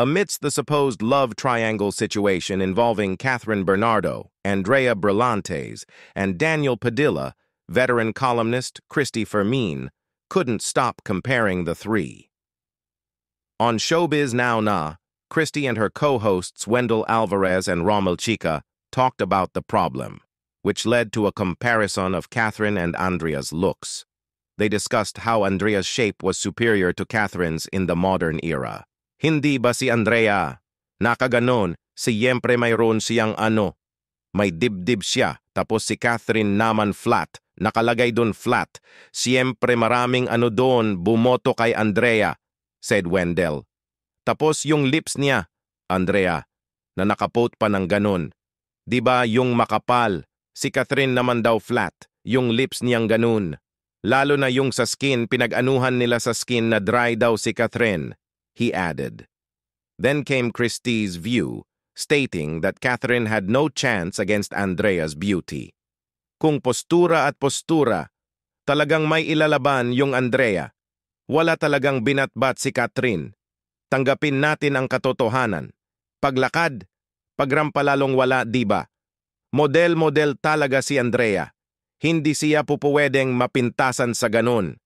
Amidst the supposed love triangle situation involving Catherine Bernardo, Andrea Brillantes, and Daniel Padilla, veteran columnist Christy Fermin couldn't stop comparing the three. On Showbiz Now Na, Christy and her co-hosts Wendell Alvarez and Rommel Chica talked about the problem, which led to a comparison of Catherine and Andrea's looks. They discussed how Andrea's shape was superior to Catherine's in the modern era. Hindi ba si Andrea? Nakaganon, siyempre mayroon siyang may dibdib siya, tapos si Catherine naman flat, nakalagay dun flat. Siyempre maraming doon, bumoto kay Andrea, said Wendell. Tapos yung lips niya, Andrea, na nakapote pa ng ganon. Diba yung makapal, si Catherine naman daw flat, yung lips niyang ganun. Lalo na yung sa skin, pinag-anuhan nila sa skin na dry daw si Catherine, he added. Then came Christy's view, stating that Catherine had no chance against Andrea's beauty. Kung postura at postura, talagang may ilalaban yung Andrea. Wala talagang binatbat si Catherine. Tanggapin natin ang katotohanan. Paglakad, pagrampalalong wala, diba? Model-model talaga si Andrea. Hindi siya pupuwedeng mapintasan sa ganun,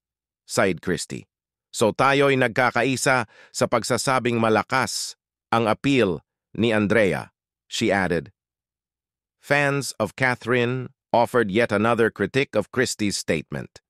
sighed Christy. So tayo'y nagkakaisa sa pagsasabing malakas ang appeal ni Andrea, she added. Fans of Catherine offered yet another critique of Christy's statement.